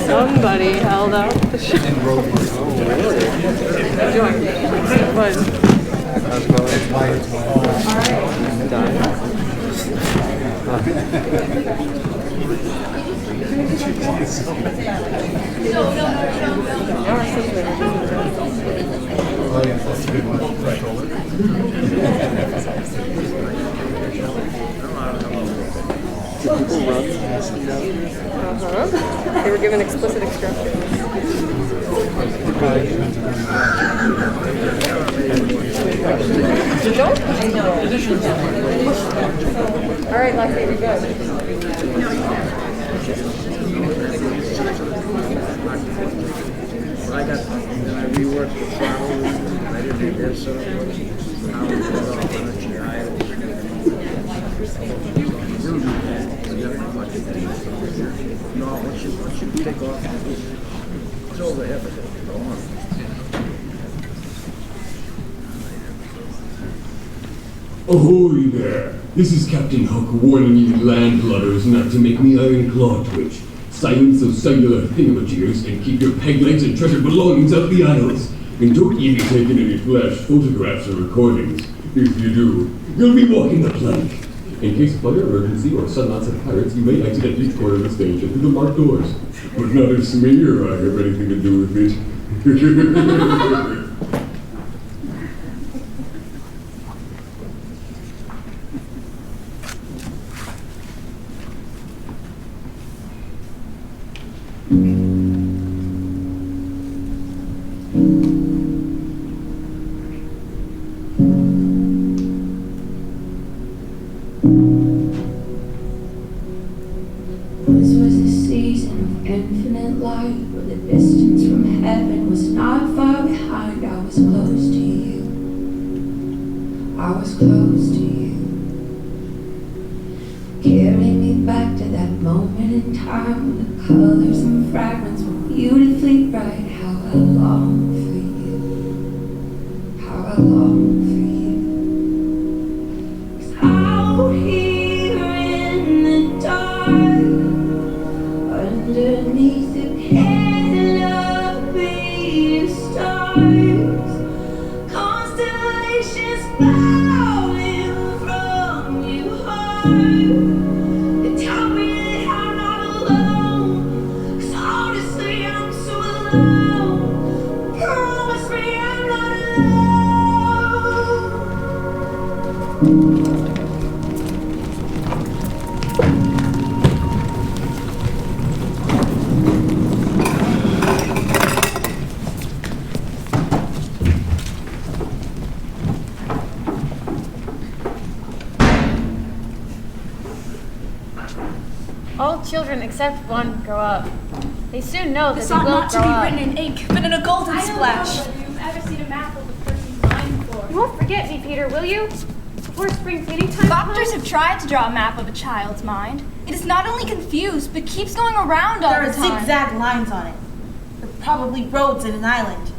Somebody held out the show. They were given explicit instructions. Don't? All right, Lexi, you're good. I reworked the throttle. I didn't do this, so once you take off, it's overhead, but go on. Ahoy there! This is Captain Hook warning you landlubbers not to make me iron claw twitch. Silence those cellular thingamajiggers and keep your peg legs and treasured belongings out the aisles. And don't even be taking any flash photographs or recordings. If you do, you'll be walking the plank. In case of fire emergency or sudden onset pirates, you may exit at each corner of the station through the marked doors. But not if me or I have anything to do with it. This was a season of infinite light, where the distance from heaven was not far behind. I was close to you. I was close to you. Carry me back to that moment in time when the colors and fragments were beautifully bright. How I long for you. How I long for you. 'Cause out here in the dark, underneath the canopy of stars, constellations falling from your heart. They tell me that I'm not alone, 'cause honestly I'm so alone. Promise me I'm not alone. All children except one grow up. They soon know that This they ought will not to grow be up. written in ink, but in a golden splash. If you've ever seen a map of the person's mind before. You won't forget me, Peter, will you? Before spring cleaning time Doctors comes? have tried to draw a map of a child's mind. It is not only confused, but keeps going around all There the are time. zigzag lines on it. There are probably roads in an island.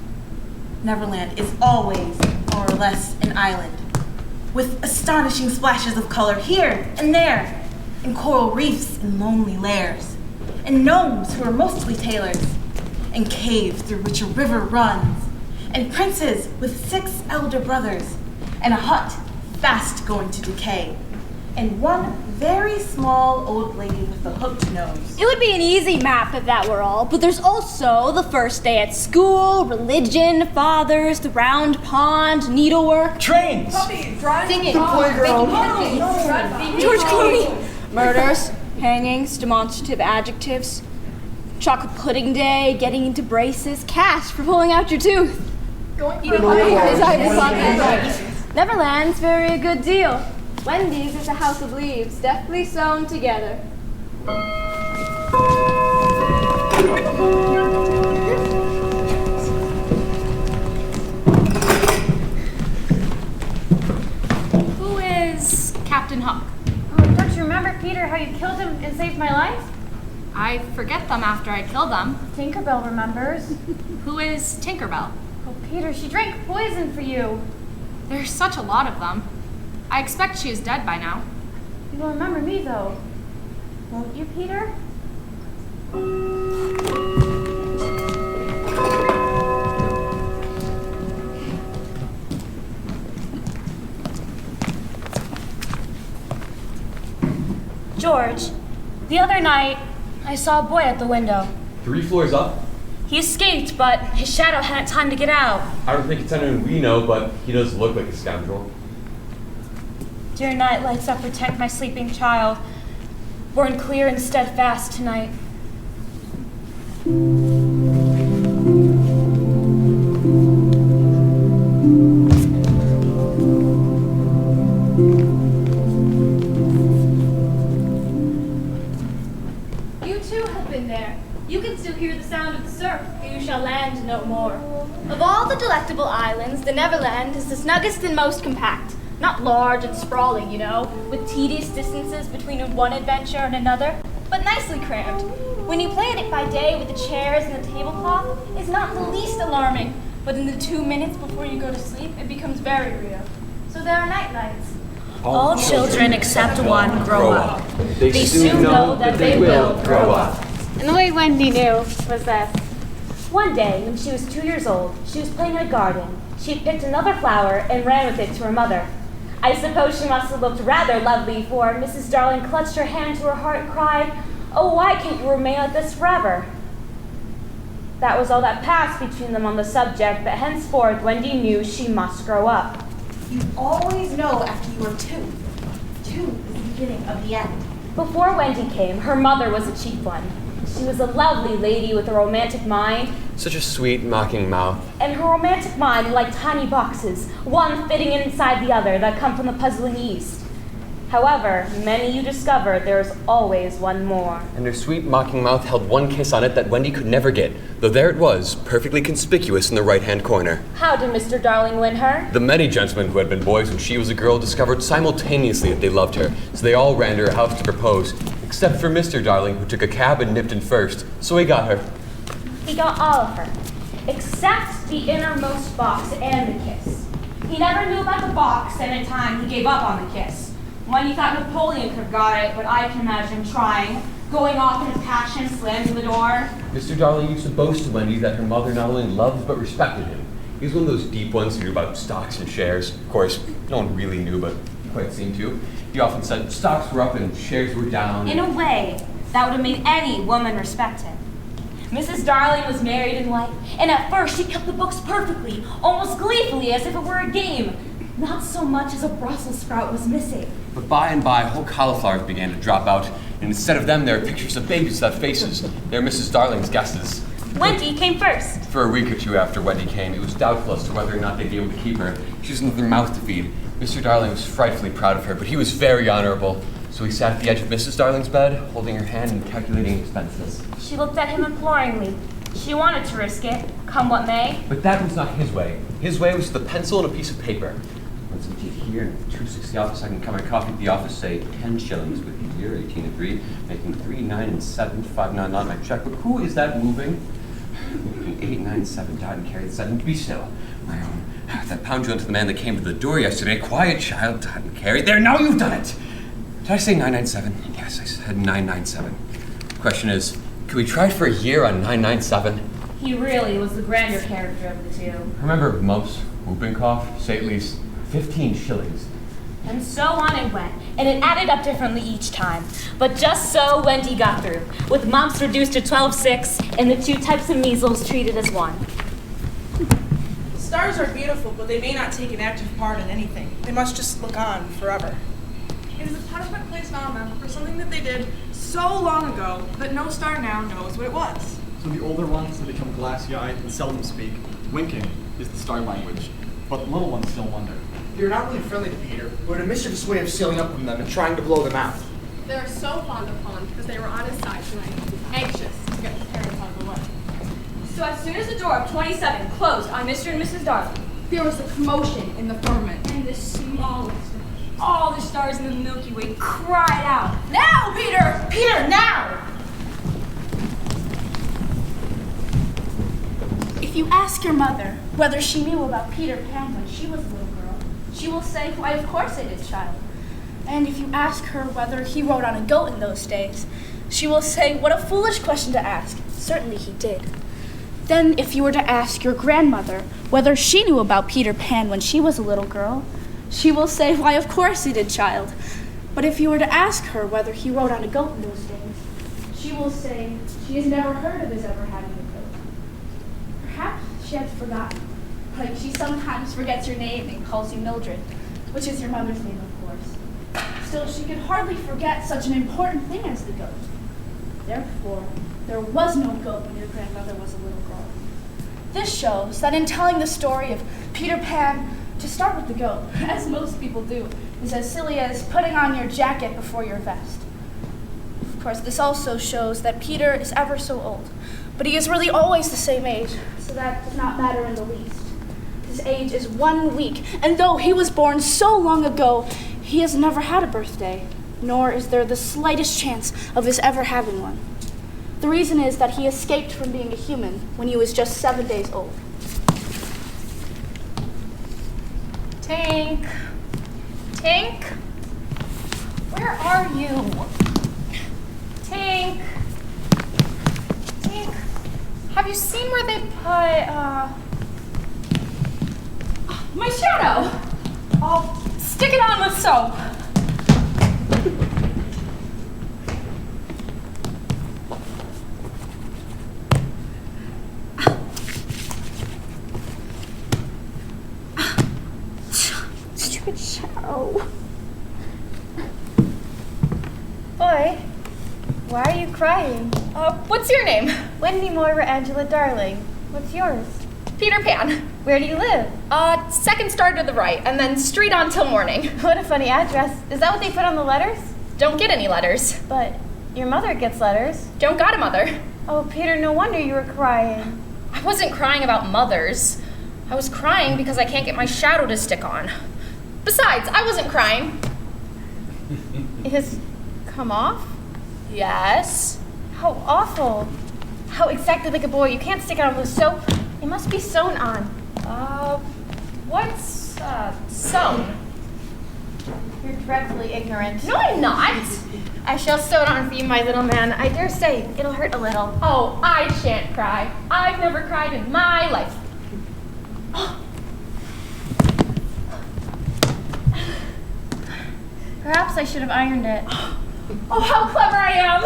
Neverland is always more or less an island, with astonishing splashes of color here and there, and coral reefs in lonely lairs, and gnomes who are mostly tailors, and caves through which a river runs, and princes with 6 elder brothers, and a hut fast going to decay, and one very small old lady with a hooked nose. It would be an easy map if that were all, but there's also the first day at school, religion, fathers, the round pond, needlework. Trains! Singing. George Clooney. Murders, hangings, demonstrative adjectives. Chocolate pudding day, getting into braces, cash for pulling out your tooth. Neverland's very a good deal. Wendy's is a house of leaves, deftly sewn together. Who is Captain Hook? Oh, don't you remember, Peter, how you killed him and saved my life? I forget them after I kill them. Tinkerbell remembers. Who is Tinkerbell? Oh, Peter, she drank poison for you. There's such a lot of them. I expect she is dead by now. You will remember me, though. Won't you, Peter? George, the other night, I saw a boy at the window. 3 floors up? He escaped, but his shadow hadn't time to get out. I don't think it's anyone we know, but he does look like a scoundrel. Dear night lights that protect my sleeping child, born clear and steadfast tonight. You too have been there. You can still hear the sound of the surf, for you shall land no more. Of all the delectable islands, the Neverland is the snuggest and most compact. Not large and sprawling, you know, with tedious distances between one adventure and another, but nicely crammed. When you plan it by day with the chairs and the tablecloth, it's not in the least alarming, but in the 2 minutes before you go to sleep, it becomes very real. So there are night lights. All children except one grow up. They soon know that they will grow up. And the way Wendy knew was this. One day, when she was 2 years old, she was playing in a garden. She had picked another flower and ran with it to her mother. I suppose she must have looked rather lovely, for Mrs. Darling clutched her hand to her heart and cried, "Oh, why can't you remain like this forever?" That was all that passed between them on the subject, but henceforth Wendy knew she must grow up. You always know after you are 2. 2 is the beginning of the end. Before Wendy came, her mother was a chief one. She was a lovely lady with a romantic mind, Such a sweet, mocking mouth. and her romantic mind like tiny boxes, one fitting inside the other that come from the puzzling East. However, many you discover there is always one more. And her sweet, mocking mouth held one kiss on it that Wendy could never get, though there it was, perfectly conspicuous in the right-hand corner. How did Mr. Darling win her? The many gentlemen who had been boys when she was a girl discovered simultaneously that they loved her, so they all ran to her house to propose, except for Mr. Darling, who took a cab and nipped in first, so he got her. He got all of her, except the innermost box and the kiss. He never knew about the box, and in time he gave up on the kiss. When he thought Napoleon could have got it, but I can imagine him trying, going off in a passion, slamming the door. Mr. Darling used to boast to Wendy that her mother not only loved but respected him. He was one of those deep ones who knew about stocks and shares. Of course, no one really knew, but quite seemed to. He often said stocks were up and shares were down. In a way, that would have made any woman respect him. Mrs. Darling was married in life, and at first she kept the books perfectly, almost gleefully, as if it were a game. Not so much as a Brussels sprout was missing. But by and by, whole cauliflowers began to drop out, and instead of them, there were pictures of babies without faces. They were Mrs. Darling's guesses. Wendy came first. For a week or two after Wendy came, it was doubtful as to whether or not they'd be able to keep her. She was another mouth to feed. Mr. Darling was frightfully proud of her, but he was very honorable. So he sat at the edge of Mrs. Darling's bed, holding her hand and calculating expenses. She looked at him imploringly. She wanted to risk it, come what may. But that was not his way. His way was the pencil and a piece of paper. Once I'm here, and 2.6 the office, I can come my coffee at the office, say 10 shillings with the year, 18 and 3, making 3, 9, and 7, 5, 9, not my check. But who is that moving? 8, 9, 7, died and carried the 7 to be still. My own. That pound you into the man that came to the door yesterday. Quiet child, died and carried. There, now you've done it! Did I say 997? Yes, I said 997. The question is, could we try for a year on 997? He really was the grander character of the two. Remember mumps, whooping cough, say at least 15 shillings. And so on it went, and it added up differently each time. But just so Wendy got through, with mumps reduced to 12.6 and the 2 types of measles treated as one. Stars are beautiful, but they may not take an active part in anything. They must just look on forever. It is a punishment placed on them for something that they did so long ago that no star now knows what it was. So the older ones have become glassy-eyed and seldom speak. Winking is the star language, but the little ones still wonder. You're not really friendly to Peter, but a mischievous way of sealing up from them and trying to blow them out. They're so fond of Pond because they were on his side tonight, anxious to get his parents out of the way. So as soon as the door of 27 closed on Mr. and Mrs. Darling, There was a commotion in the firmament. and the smallest, all the stars in the Milky Way cried out, "Now, Peter! Peter, now! If you ask your mother whether she knew about Peter Pan when she was a little girl, she will say, "Why, of course I did, child." And if you ask her whether he rode on a goat in those days, she will say, "What a foolish question to ask. Certainly he did." Then if you were to ask your grandmother whether she knew about Peter Pan when she was a little girl, she will say, "Why, of course he did, child." But if you were to ask her whether he rode on a goat in those days, she will say she has never heard of his ever having a goat. Perhaps she has forgotten, like she sometimes forgets your name and calls you Mildred, which is your mother's name, of course. Still, she could hardly forget such an important thing as the goat. Therefore, there was no goat when your grandmother was a little girl. This shows that in telling the story of Peter Pan, to start with the goat, as most people do, is as silly as putting on your jacket before your vest. Of course, this also shows that Peter is ever so old, but he is really always the same age, so that does not matter in the least. His age is 1 week, and though he was born so long ago, he has never had a birthday, nor is there the slightest chance of his ever having one. The reason is that he escaped from being a human when he was just 7 days old. Tink. Tink? Where are you? Tink. Tink. Have you seen where they put, my shadow? I'll stick it on with soap. Stupid shadow. Boy, why are you crying? What's your name? Wendy Moira Angela Darling. What's yours? Peter Pan. Where do you live? Second star to the right, and then straight on till morning. What a funny address. Is that what they put on the letters? Don't get any letters. But your mother gets letters. Don't got a mother. Oh, Peter, no wonder you were crying. I wasn't crying about mothers. I was crying because I can't get my shadow to stick on. Besides, I wasn't crying. It has come off? Yes. How awful. How exactly like a boy. You can't stick it on with soap. It must be sewn on. What's, sewn? You're dreadfully ignorant. No, I'm not. I shall sew it on for you, my little man. I dare say it'll hurt a little. Oh, I shan't cry. I've never cried in my life. Perhaps I should have ironed it. Oh, how clever I am!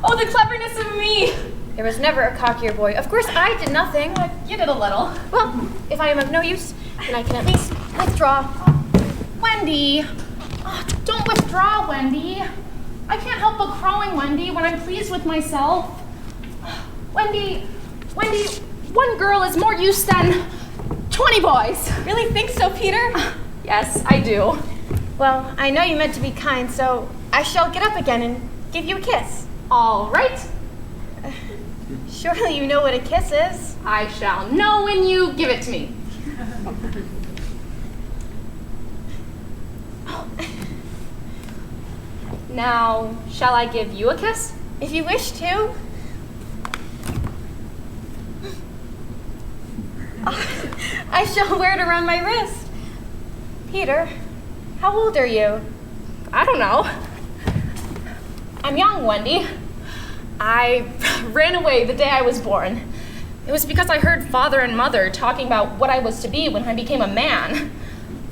Oh, the cleverness of me! There was never a cockier boy. Of course, I did nothing. You did a little. Well, if I am of no use, then I can at least withdraw. Wendy! Oh, don't withdraw, Wendy. I can't help but crowing, Wendy, when I'm pleased with myself. Wendy, one girl is more use than 20 boys. Really think so, Peter? Yes, I do. Well, I know you meant to be kind, so I shall get up again and give you a kiss. All right. Surely you know what a kiss is. I shall know when you give it to me. Now, shall I give you a kiss? If you wish to. I shall wear it around my wrist. Peter, how old are you? I don't know. I'm young, Wendy. I ran away the day I was born. It was because I heard Father and Mother talking about what I was to be when I became a man.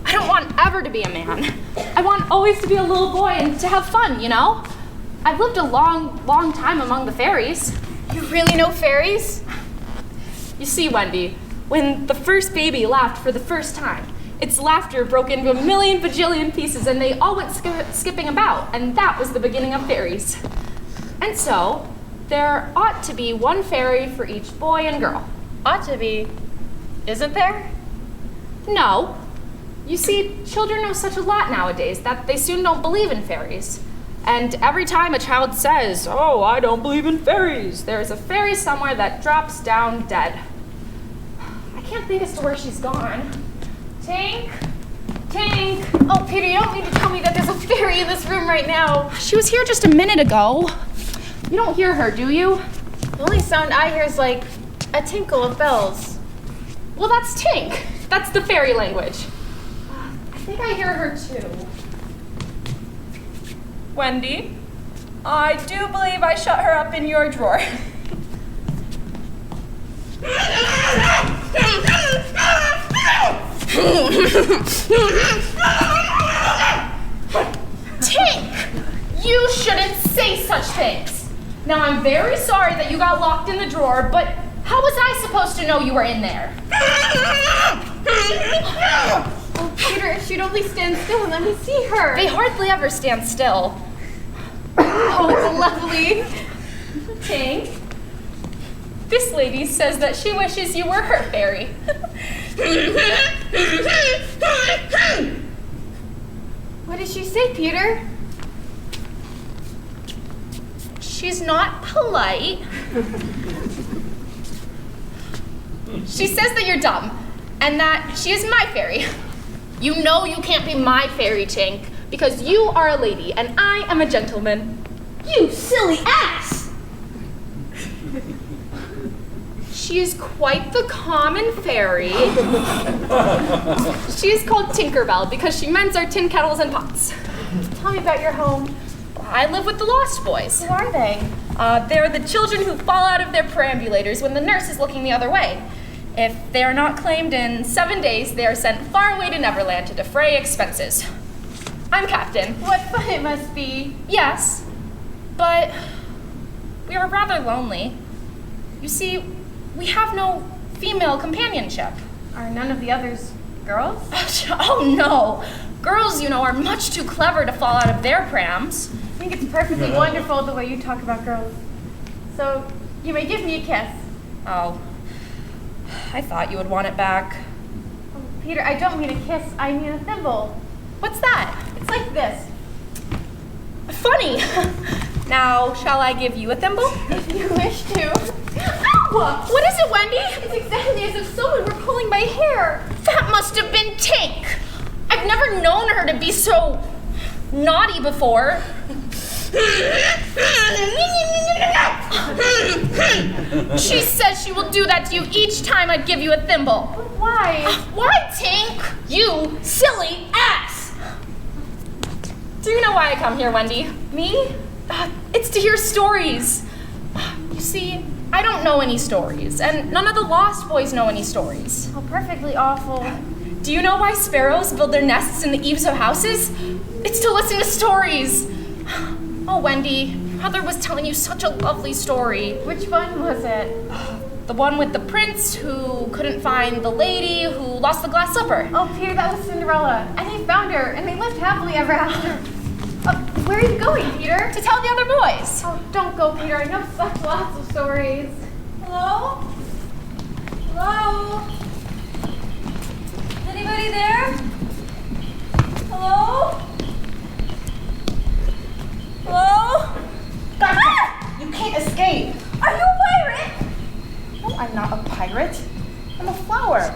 I don't want ever to be a man. I want always to be a little boy and to have fun, you know? I've lived a long, long time among the fairies. You really know fairies? You see, Wendy, when the first baby laughed for the first time, its laughter broke into a million bajillion pieces and they all went skipping about, and that was the beginning of fairies. And so, there ought to be one fairy for each boy and girl. Ought to be. Isn't there? No. You see, children know such a lot nowadays that they soon don't believe in fairies. And every time a child says, "Oh, I don't believe in fairies," there's a fairy somewhere that drops down dead. I can't think as to where she's gone. Tink? Tink? Oh, Peter, you don't mean to tell me that there's a fairy in this room right now. She was here just a minute ago. You don't hear her, do you? The only sound I hear is like a tinkle of bells. Well, that's Tink. That's the fairy language. I think I hear her too. Wendy, I do believe I shut her up in your drawer. Tink! You shouldn't say such things. Now, I'm very sorry that you got locked in the drawer, but how was I supposed to know you were in there? Oh, Peter, if she'd only stand still and let me see her. They hardly ever stand still. Oh, lovely. Tink, this lady says that she wishes you were her fairy. What did she say, Peter? She's not polite. She says that you're dumb, and that she is my fairy. You know you can't be my fairy, Tink, because you are a lady, and I am a gentleman. You silly ass! She is quite the common fairy. She is called Tinkerbell because she mends our tin kettles and pots. Tell me about your home. I live with the Lost Boys. Who are they? They're the children who fall out of their perambulators when the nurse is looking the other way. If they are not claimed in 7 days, they are sent far away to Neverland to defray expenses. I'm captain. What fun it must be. Yes, but we are rather lonely. You see, we have no female companionship. Are none of the others girls? Oh no! Girls, you know, are much too clever to fall out of their prams. I think it's perfectly wonderful the way you talk about girls. So, you may give me a kiss. Oh, I thought you would want it back. Oh, Peter, I don't mean a kiss, I mean a thimble. What's that? It's like this. Funny! Now, shall I give you a thimble? If you wish to. Ow! What is it, Wendy? It's exactly as if someone were pulling my hair. That must have been Tink. I've never known her to be so naughty before. She says she will do that to you each time I give you a thimble. But why? Why, Tink? You silly ass! Do you know why I come here, Wendy? Me? It's to hear stories. You see, I don't know any stories, and none of the Lost Boys know any stories. Oh, perfectly awful. Do you know why sparrows build their nests in the eaves of houses? It's to listen to stories. Oh, Wendy, Mother was telling you such a lovely story. Which one was it? The one with the prince who couldn't find the lady who lost the glass slipper. Oh, Peter, that was Cinderella. And he found her, and they lived happily ever after. Where are you going, Peter? To tell the other boys. Oh, don't go, Peter. I know such lots of stories. Hello? Hello? Is anybody there? Hello? Hello? Gotcha! You can't escape! Are you a pirate? No, I'm not a pirate. I'm a flower.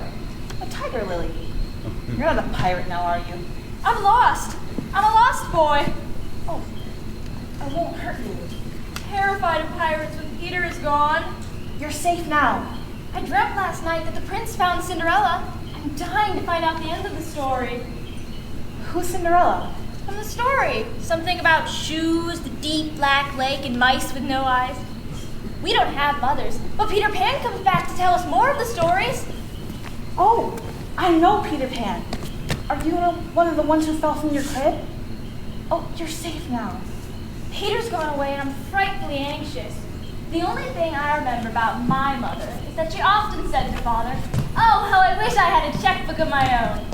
A tiger lily. You're not a pirate now, are you? I'm lost. I'm a lost boy. Oh, I won't hurt you. Terrified of pirates when Peter is gone. You're safe now. I dreamt last night that the prince found Cinderella. I'm dying to find out the end of the story. Who's Cinderella? From the story. Something about shoes, the deep black lake, and mice with no eyes. We don't have mothers, but Peter Pan comes back to tell us more of the stories. Oh, I know Peter Pan. Are you one of the ones who fell from your crib? Oh, you're safe now. Peter's gone away and I'm frightfully anxious. The only thing I remember about my mother is that she often said to Father, "Oh, how I wish I had a checkbook of my own."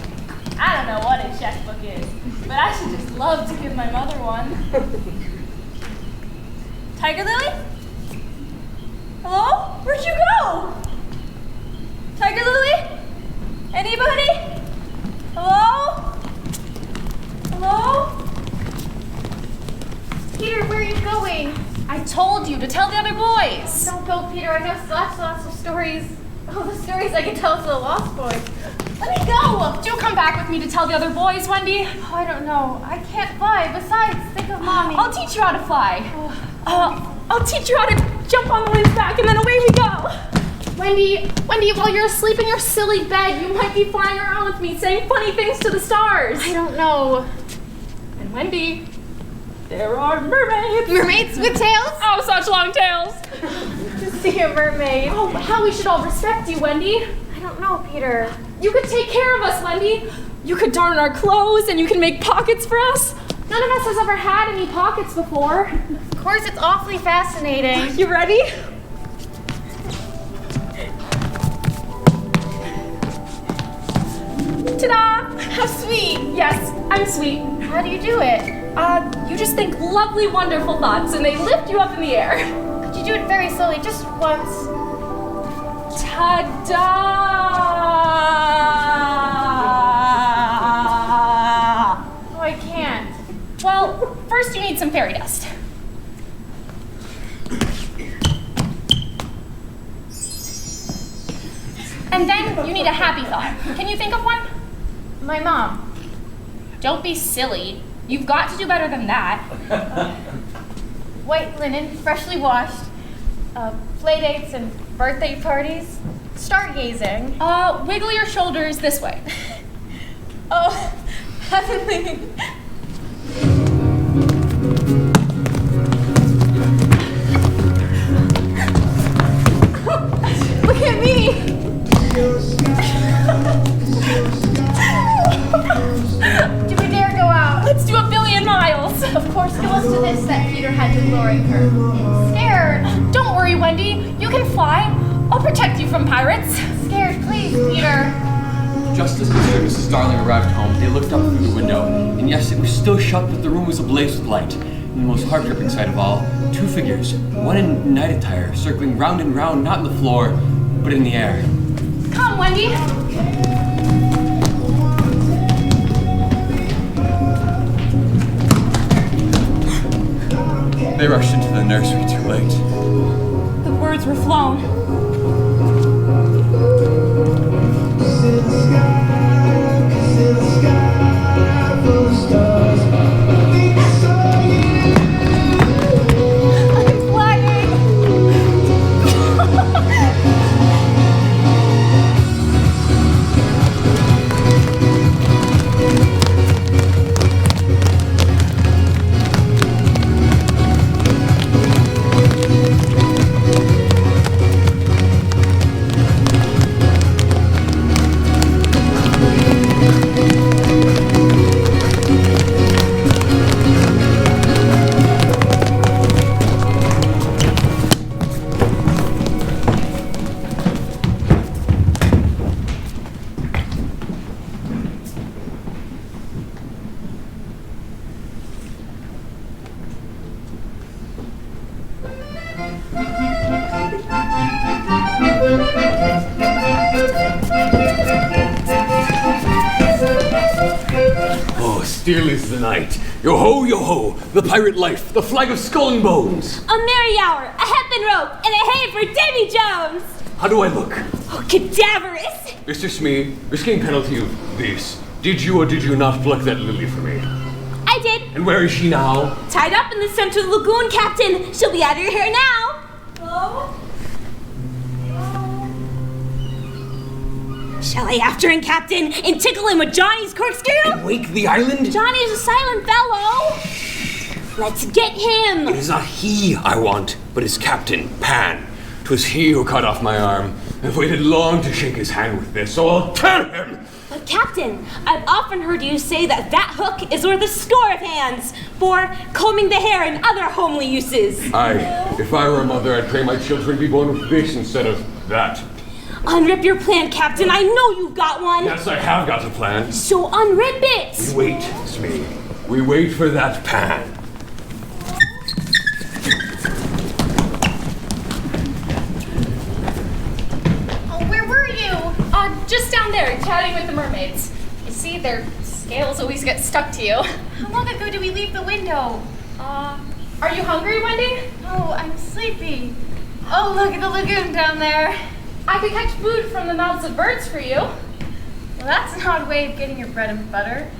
I don't know what a checkbook is, but I should just love to give my mother one. Tiger Lily? Hello? Where'd you go? Tiger Lily? Anybody? Hello? Hello? Peter, where are you going? I told you to tell the other boys. Don't go, Peter. I know lots of stories. Oh, the stories I can tell to the lost boys. Let me go. Do come back with me to tell the other boys, Wendy. Oh, I don't know. I can't fly. Besides, think of Mommy. I'll teach you how to fly. I'll teach you how to jump on the wind's back, and then away we go. Wendy, while you're asleep in your silly bed, you might be flying around with me, saying funny things to the stars. I don't know. And Wendy, there are mermaids. Mermaids with tails? Oh, such long tails. To see a mermaid. Oh, how we should all respect you, Wendy. I don't know, Peter. You could take care of us, Wendy. You could darn our clothes, and you can make pockets for us. None of us has ever had any pockets before. Of course, it's awfully fascinating. You ready? Ta-da! How sweet. Yes, I'm sweet. How do you do it? You just think lovely, wonderful thoughts, and they lift you up in the air. Could you do it very slowly, just once? Ta-da! Oh, I can't. Well, first you need some fairy dust. And then you need a happy thought. Can you think of one? My mom. Don't be silly. You've got to do better than that. White linen, freshly washed. Play dates and birthday parties. Stargazing. Wiggle your shoulders this way. Oh, heavenly. Look at me. Do we dare go out? Let's do 1,000,000,000 miles. Of course, it was to this that Peter had to luring her. Scared. Don't worry, Wendy. You can fly. I'll protect you from pirates. Scared, please, Peter. Just as Mr. and Mrs. Darling arrived home, they looked up through the window, and yes, it was still shut, but the room was ablaze with light. And the most heart-gripping sight of all, two figures, one in night attire, circling round and round, not on the floor, but in the air. Come, Wendy. They rushed into the nursery too late. The birds were flown. Oh, still is the night. Yo-ho, yo-ho, the pirate life, the flag of skull and bones. A merry hour, a hempen rope, and a hay for Davy Jones! How do I look? Oh, cadaverous! Mr. Smee, risking penalty of this, did you or did you not pluck that lily for me? I did. And where is she now? Tied up in the center of the lagoon, Captain. She'll be out of your hair now. Hello? Shall I after him, Captain, and tickle him with Johnny's corkscrew? And wake the island? Johnny's a silent fellow. Let's get him. It is not he I want, but his captain, Pan. 'Twas he who cut off my arm. I've waited long to shake his hand with this, so I'll tear him! But Captain, I've often heard you say that hook is worth a score of hands for combing the hair and other homely uses. Aye, if I were a mother, I'd pray my children be born with this instead of that. Unrip your plan, Captain. I know you've got one. Yes, I have got a plan. So unrip it. We wait, Smee. We wait for that Pan. there chatting with the mermaids. You see, their scales always get stuck to you. How long ago did we leave the window? Are you hungry, Wendy? Oh, I'm sleepy. Oh, look at the lagoon down there. I could catch food from the mouths of birds for you. Well, that's an odd way of getting your bread and butter.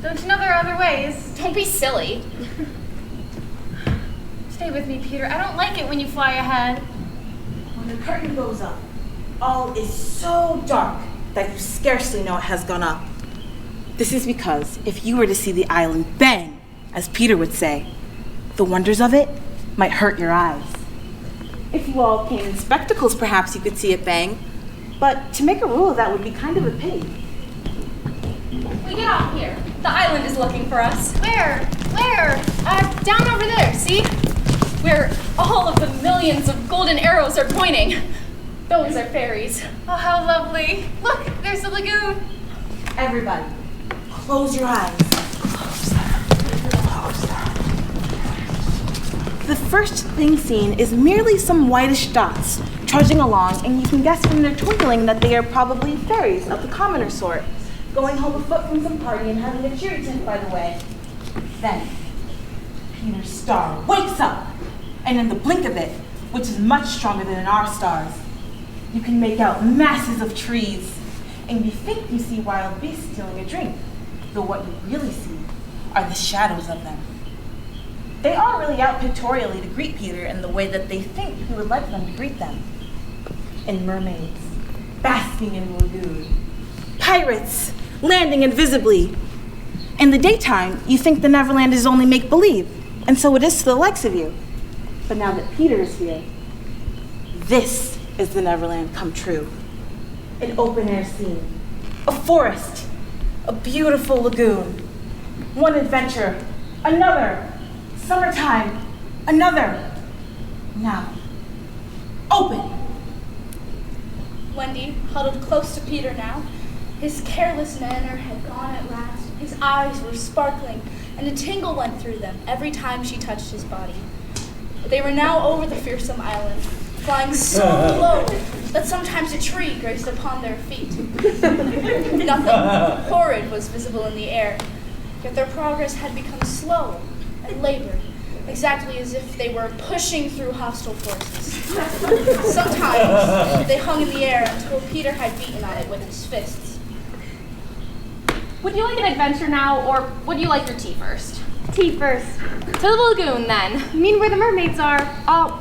Don't you know there are other ways? Don't be silly. Stay with me, Peter. I don't like it when you fly ahead. When the curtain goes up, all is so dark that you scarcely know it has gone up. This is because if you were to see the island bang, as Peter would say, the wonders of it might hurt your eyes. If you all came in spectacles, perhaps you could see it bang, but to make a rule of that would be kind of a pity. We get off here. The island is looking for us. Where? Where? Down over there, see? Where all of the millions of golden arrows are pointing. Those are fairies. Oh, how lovely. Look, there's the lagoon. Everybody, close your eyes. The first thing seen is merely some whitish dots trudging along, and you can guess from their twinkling that they are probably fairies of the commoner sort, going home afoot from some party and having a cheery tint by the way. Then, Peter's star wakes up, and in the blink of it, which is much stronger than in our stars, you can make out masses of trees, and you think you see wild beasts stealing a drink, though what you really see are the shadows of them. They aren't really out pictorially to greet Peter in the way that they think he would like them to greet them. And mermaids, basking in the lagoon. Pirates, landing invisibly. In the daytime, you think the Neverland is only make-believe, and so it is to the likes of you. But now that Peter is here, this is the Neverland come true. An open-air scene, a forest, a beautiful lagoon. One adventure, another. Summertime, another. Now, open. Wendy huddled close to Peter now. His careless manner had gone at last. His eyes were sparkling, and a tingle went through them every time she touched his body. They were now over the fearsome island, flying so low that sometimes a tree grazed upon their feet. Nothing horrid was visible in the air, yet their progress had become slow and labored, exactly as if they were pushing through hostile forces. Sometimes they hung in the air until Peter had beaten on it with his fists. Would you like an adventure now, or would you like your tea first? Tea first. To the lagoon, then. You mean where the mermaids are?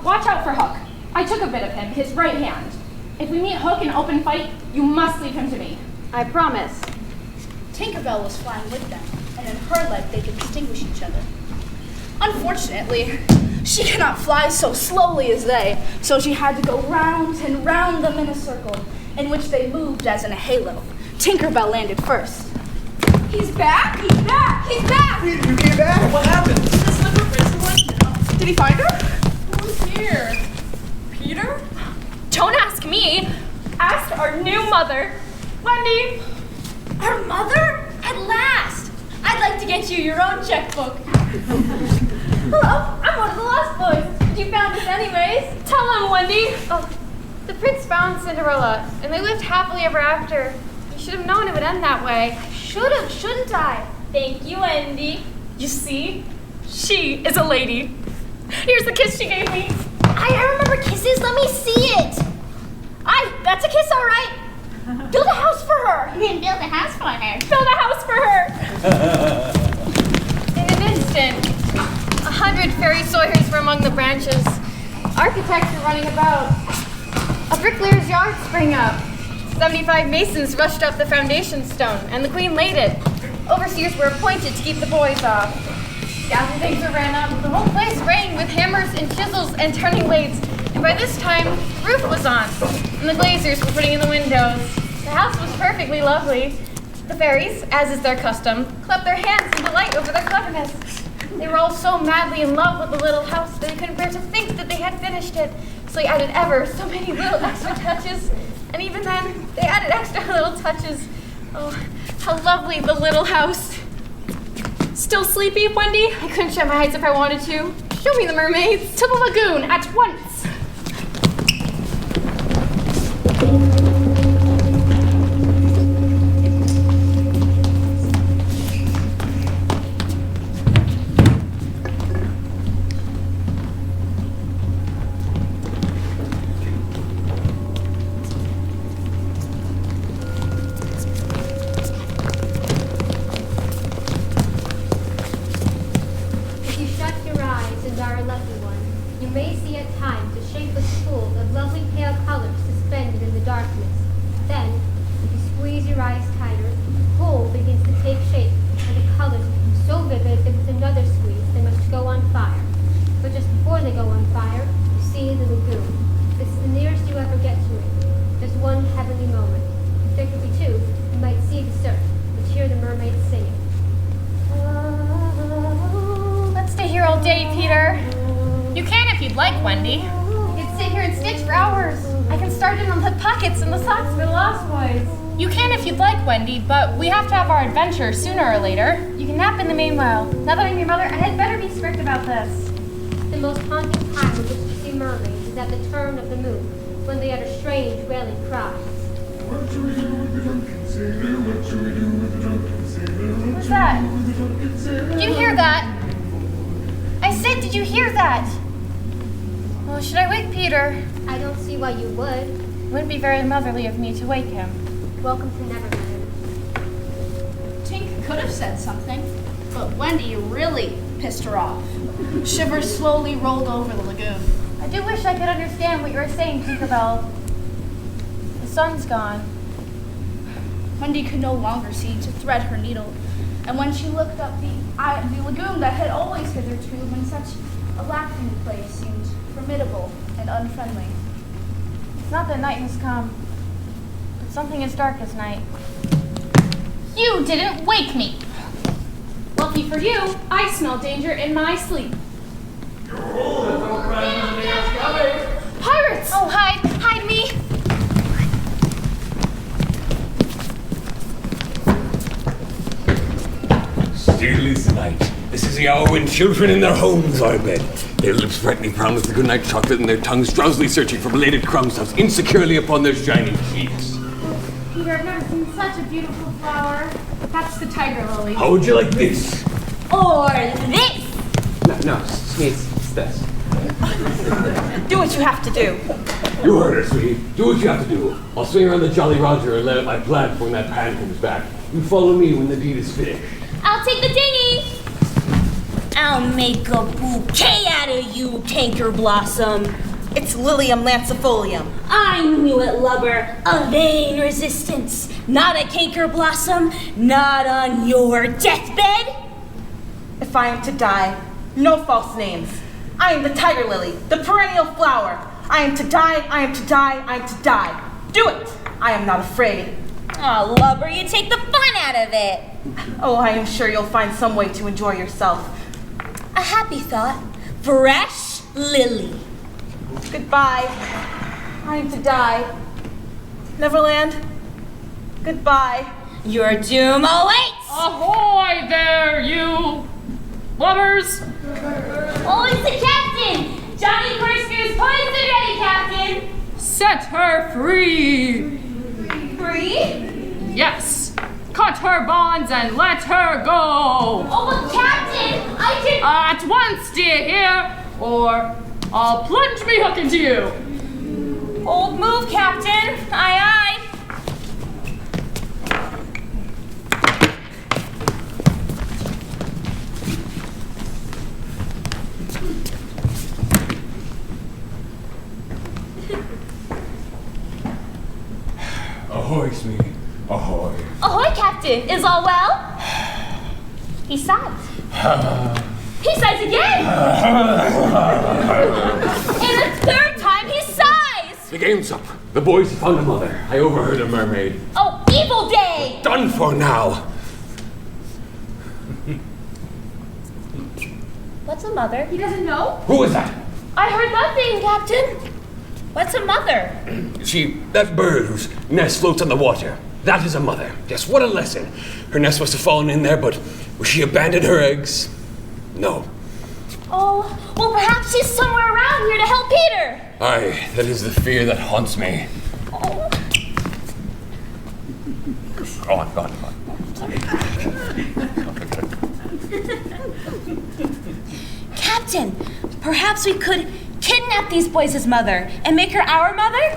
Watch out for Hook. I took a bit of him, his right hand. If we meet Hook in open fight, you must leave him to me. I promise. Tinkerbell was flying with them, and in her leg they could distinguish each other. Unfortunately, she cannot fly so slowly as they, so she had to go round and round them in a circle, in which they moved as in a halo. Tinkerbell landed first. He's back! He's back! He's back! You came back? What happened? Did he find her? Who's here? Peter? Don't ask me. Ask our new mother, Wendy. Our mother? At last! I'd like to get you your own checkbook. Hello, I'm one of the Lost Boys. You found us anyways. Tell them, Wendy. Oh, the prince found Cinderella, and they lived happily ever after. You should have known it would end that way. Should have, shouldn't I? Thank you, Wendy. You see, she is a lady. Here's the kiss she gave me. I remember kisses. Let me see it. That's a kiss, all right. Build a house for her. Build a house for her. Build a house for her. In an instant, 100 fairy sawyers were among the branches. Architects were running about. A bricklayer's yard sprang up. 75 masons rushed up the foundation stone, and the queen laid it. Overseers were appointed to keep the boys off. Scaffoldings things were ran up. The whole place rang with hammers and chisels and turning blades. And by this time, the roof was on, and the glazers were putting in the windows. The house was perfectly lovely. The fairies, as is their custom, clapped their hands in delight over their cleverness. They were all so madly in love with the little house that they couldn't bear to think that they had finished it. So they added ever so many little extra touches. And even then, they added extra little touches. Oh, how lovely the little house. Still sleepy, Wendy? I couldn't shut my eyes if I wanted to. Show me the mermaids. To the lagoon, at once. one heavenly moment. If there could be two, you might see the surf, but hear the mermaids singing. Let's stay here all day, Peter. You can if you'd like, Wendy. You'd sit here and stitch for hours. I can start in on the pockets and the socks for the lost boys. You can if you'd like, Wendy, but we have to have our adventure sooner or later. You can nap in the meanwhile. Now that I'm your mother, I had better be strict about this. The most haunting time in which to see mermaids is at the turn of the moon, when they utter strange wailing cries. What do we do with the drunken sailor? What do we do with the drunken sailor? What's that? Did you hear that? I said, did you hear that? Well, should I wake Peter? I don't see why you would. It wouldn't be very motherly of me to wake him. Welcome to Neverland. Tink could have said something, but Wendy really pissed her off. Shivers slowly rolled over the lagoon. I do wish I could understand what you were saying, Tinkerbell. The sun's gone. Wendy could no longer see to thread her needle, and when she looked up the lagoon that had always hitherto been such a laughing place seemed formidable and unfriendly. It's not that night has come, but something as dark as night. You didn't wake me! Lucky for you, I smell danger in my sleep. Pirates! Oh, hide me! Still is the night. This is the hour when children in their homes are abed. Their lips brightly brown with the goodnight chocolate and their tongues drowsily searching for belated crumbs stuffed insecurely upon their shining cheeks. Peter, I've never seen such a beautiful flower. That's the tiger lily. How would you like this? Or this. No, it's this. Do what you have to do. You heard her, sweetie. Do what you have to do. I'll swing around the Jolly Roger and let out my plan for when that pan comes back. You follow me when the deed is finished. I'll take the dinghy. I'll make a bouquet out of you, Tanker Blossom. It's Lilium lancifolium. I knew it, lubber. A vain resistance. Not a canker blossom. Not on your deathbed. If I am to die, no false names. I am the tiger lily, the perennial flower. I am to die, I am to die, I am to die. Do it! I am not afraid. Aw, lubber, you take the fun out of it. Oh, I am sure you'll find some way to enjoy yourself. A happy thought. Fresh lily. Goodbye. I am to die. Neverland, goodbye. Your doom awaits. Ahoy there, you lubbers! Oh, it's the captain. Johnny Corkscrew's poised and ready, Captain. Set her free! Free? Yes! Cut her bonds and let her go! Oh, but Captain, I can... At once, dear, here, or I'll plunge me hook into you! Old move, Captain. Aye, aye. Ahoy, sweetie. Ahoy. Ahoy, Captain. Is all well? He sighs. He sighs again. And a third time he sighs. The game's up. The boys have found a mother. I overheard a mermaid. Oh, evil day. Done for now. What's a mother? He doesn't know? Who is that? I heard nothing, Captain. What's a mother? See, that bird whose nest floats on the water. That is a mother. Yes, what a lesson. Her nest must have fallen in there, but will she abandon her eggs? No. Oh, well, perhaps she's somewhere around here to help Peter. Aye, that is the fear that haunts me. Oh. Go on, go on, go on. Captain, perhaps we could kidnap these boys' mother and make her our mother?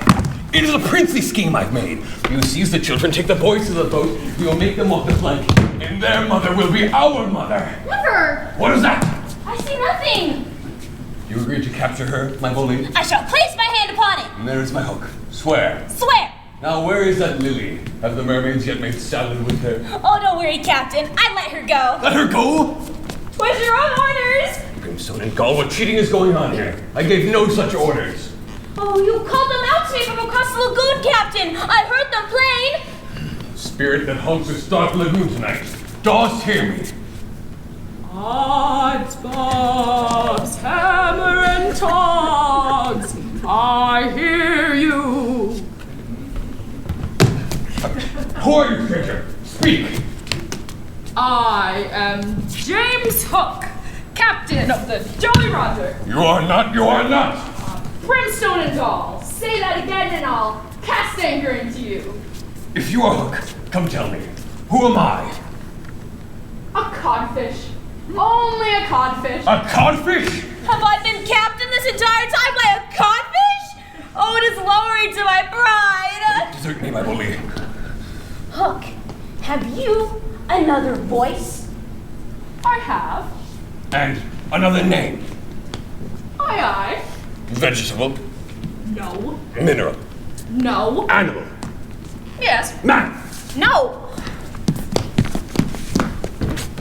It is a princely scheme I've made. We will seize the children, take the boys to the boat, we will make them walk the plank, and their mother will be our mother. Never! What is that? I see nothing. You agreed to capture her, my bully? I shall place my hand upon it. And there is my hook. Swear. Swear. Now where is that lily? Have the mermaids yet made salad with her? Oh, don't worry, Captain. I let her go. Let her go? 'Twas your own orders. Brimstone and gall, what cheating is going on here? I gave no such orders. Oh, you called them out to me from across the lagoon, Captain. Captain! I heard them playing! Spirit that haunts this dark lagoon tonight, dost hear me? Odds, bobs, hammer and tongs, I hear you. Who are you, stranger? Speak! I am James Hook, captain of the Jolly Roger. You are not! Brimstone and all. Say that again and I'll cast anger into you. If you are Hook, come tell me, who am I? A codfish. Only a codfish. A codfish? Have I been captain this entire time by a codfish? Oh, it is lowering to my pride. Desert me, my bully. Hook, have you another voice? I have. And another name. Aye. Vegetable. No. Mineral. No. Animal. Yes. Man. No.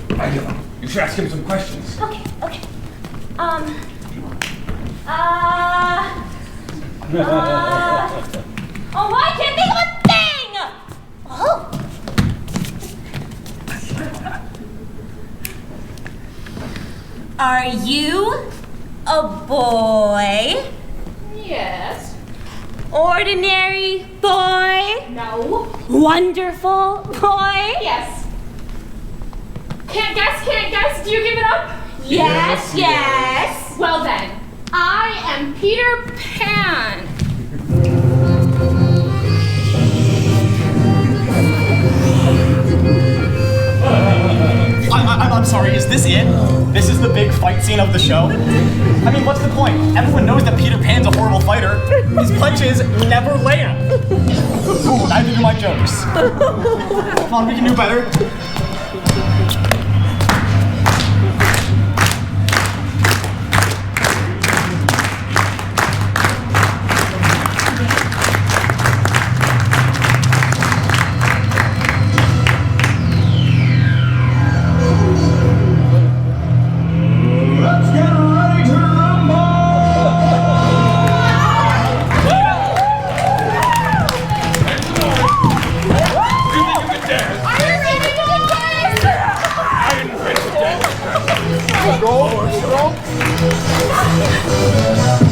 Regular. You should ask him some questions. Okay. Oh, I can't think of a thing! Oh. Are you a boy? Yes. Ordinary boy? No. Wonderful boy? Yes. Can't guess. Do you give it up? Yes. Well then, I am Peter Pan. I'm sorry, is this it? This is the big fight scene of the show? I mean, what's the point? Everyone knows that Peter Pan's a horrible fighter. His punches never land. Ooh, neither do my jokes. Come on, we can do better.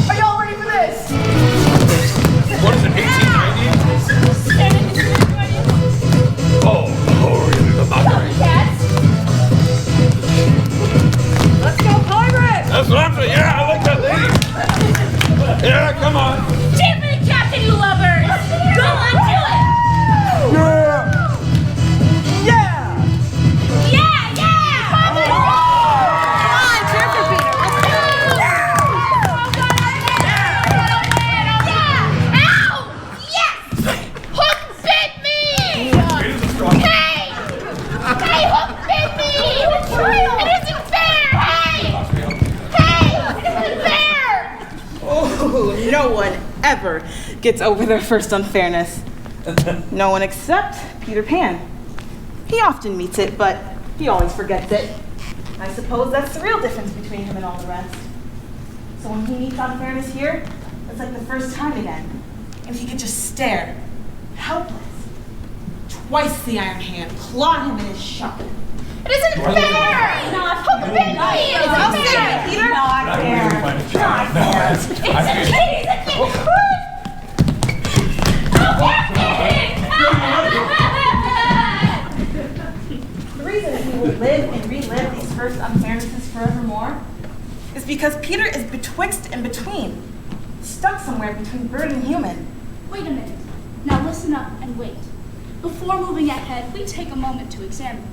Are y'all ready for this? What is it, 1890? Oh, really, the mockery. Let's go, pirates! That's what I'm saying. Yeah, I like that lady. Yeah, come on. Cheer for the captain, you lovers! Go on, do it! No one ever gets over their first unfairness. No one except Peter Pan. He often meets it, but he always forgets it. I suppose that's the real difference between him and all the rest. So when he meets unfairness here, it's like the first time again. And he could just stare, helpless. Twice the Iron Hand clawed him in his shock. It isn't fair! Not fair! It's not fair, Peter. Not fair. Not fair! It's a kid! The reason that we will live and relive these first unfairnesses forevermore is because Peter is betwixt and between, stuck somewhere between bird and human. Wait a minute. Now listen up and wait. Before moving ahead, we take a moment to examine.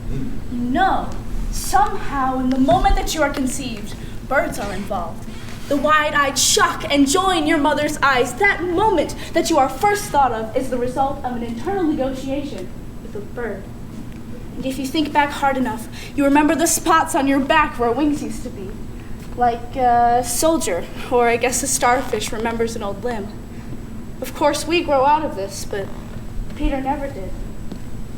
You know, somehow in the moment that you are conceived, birds are involved. The wide-eyed shock and joy in your mother's eyes, that moment that you are first thought of is the result of an internal negotiation with a bird. And if you think back hard enough, you remember the spots on your back where wings used to be. Like a soldier, or I guess a starfish remembers an old limb. Of course, we grow out of this, but Peter never did.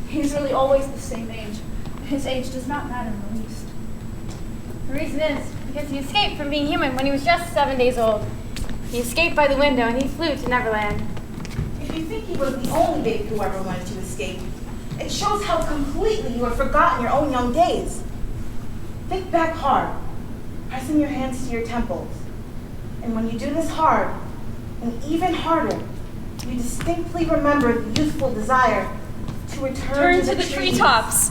He's really always the same age. His age does not matter in the least. The reason is because he escaped from being human when he was just 7 days old. He escaped by the window and he flew to Neverland. If you think think he was the only baby who ever wanted to escape. It shows how completely you have forgotten your own young days. Think back hard, pressing your hands to your temples. And when you do this hard, and even harder, you distinctly remember the youthful desire to return to the treetops.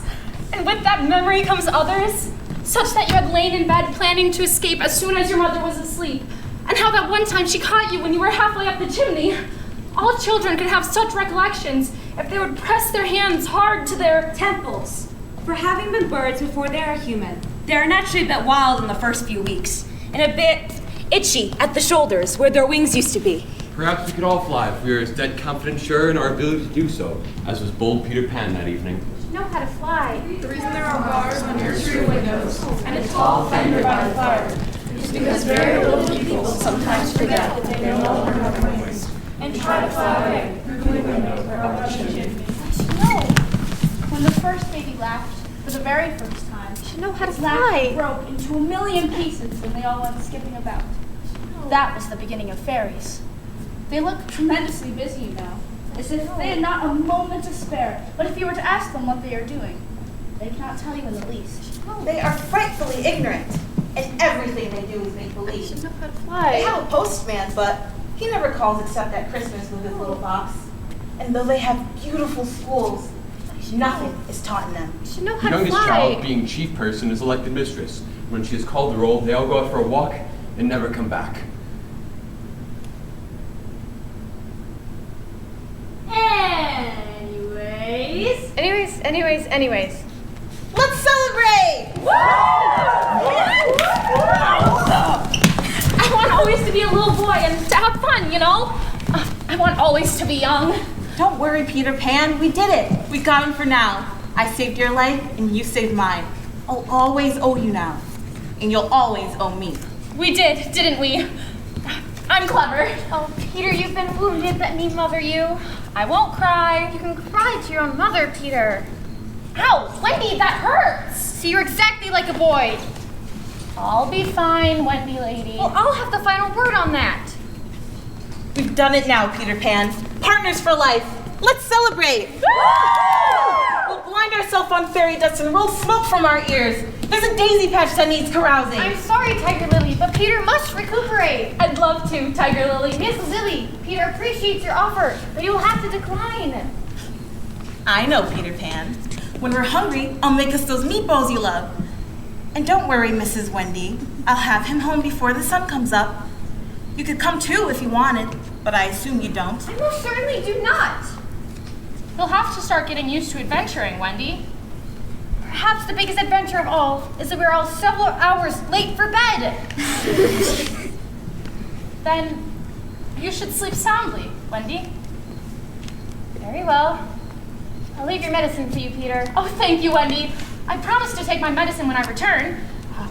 And with that memory comes others, such that you had lain in bed planning to escape as soon as your mother was asleep. And how that one time she caught you when you were halfway up the chimney. All children could have such recollections if they would press their hands hard to their temples. For having been birds before they are human, they are naturally a bit wild in the first few weeks, and a bit itchy at the shoulders where their wings used to be. Perhaps we could all fly if we were as dead confident sure in our ability to do so, as was bold Peter Pan that evening. You know how to fly. The reason there are bars on your tree windows and a tall fender by the fire is because very little people sometimes forget that they no longer have wings and try to fly away through the window or up the chimney. No. When the first baby laughed for the very first time, You know how to his laughter fly. broke into a million pieces and they all went skipping about. That was the beginning of fairies. They look tremendously busy, you know, as if they had not a moment to spare. But if you were to ask them what they are doing, they cannot tell you in the least. They are frightfully ignorant, and everything they do is make believe. You know how to They fly. have a postman, but he never calls except at Christmas with his little box. And though they have beautiful schools, nothing is taught in them. You know The how to youngest fly. child, being chief person, is elected mistress. When she is called to roll, they all go out for a walk and never come back. Anyways. Let's celebrate! I want always to be a little boy and to have fun, you know? I want always to be young. Don't worry, Peter Pan. We did it. We got him for now. I saved your life, and you saved mine. I'll always owe you now. And you'll always owe me. We did, didn't we? I'm clever. Oh, Peter, you've been wounded. Let me mother you. I won't cry. You can cry to your own mother, Peter. Ow, Wendy, that hurts. See, you're exactly like a boy. I'll be fine, Wendy lady. Well, I'll have the final word on that. We've done it now, Peter Pan. Partners for life. Let's celebrate! We'll blind ourselves on fairy dust and roll smoke from our ears. There's a daisy patch that needs carousing. I'm sorry, Tiger Lily, but Peter must recuperate. I'd love to, Tiger Lily. Miss Lily, Peter appreciates your offer, but you will have to decline. I know, Peter Pan. When we're hungry, I'll make us those meatballs you love. And don't worry, Mrs. Wendy. I'll have him home before the sun comes up. You could come too if you wanted, but I assume you don't. I most certainly do not. You'll have to start getting used to adventuring, Wendy. Perhaps the biggest adventure of all is that we're all several hours late for bed. Then you should sleep soundly, Wendy. Very well. I'll leave your medicine to you, Peter. Oh, thank you, Wendy. I promised to take my medicine when I return.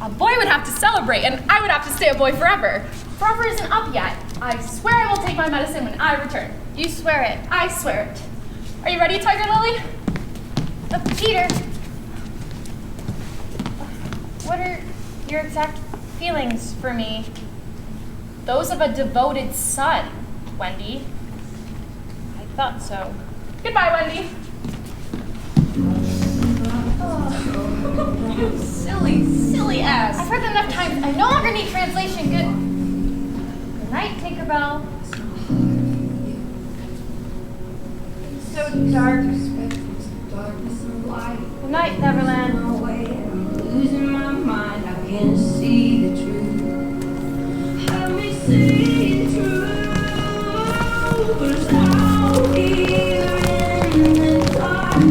A boy would have to celebrate, and I would have to stay a boy forever. Forever isn't up yet. I swear I will take my medicine when I return. You swear it. I swear it. Are you ready, Tiger Lily? Peter, What are your exact feelings for me? Those of a devoted son, Wendy. I thought so. Goodbye, Wendy. you silly ass. I've heard that enough times. I no longer need translation. Good night, Tinkerbell. It's so dark. Good night, Neverland. Losing my mind, I can't see the truth. Help me see the truth. But it's out here in the dark,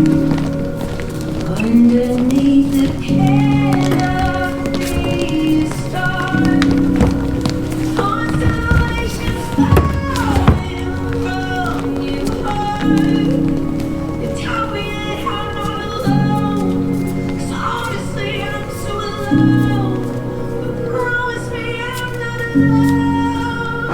underneath the canopy star. Constellations falling from your heart. You tell me that I'm not alone, 'cause honestly I'm so alone. But promise me I'm not alone.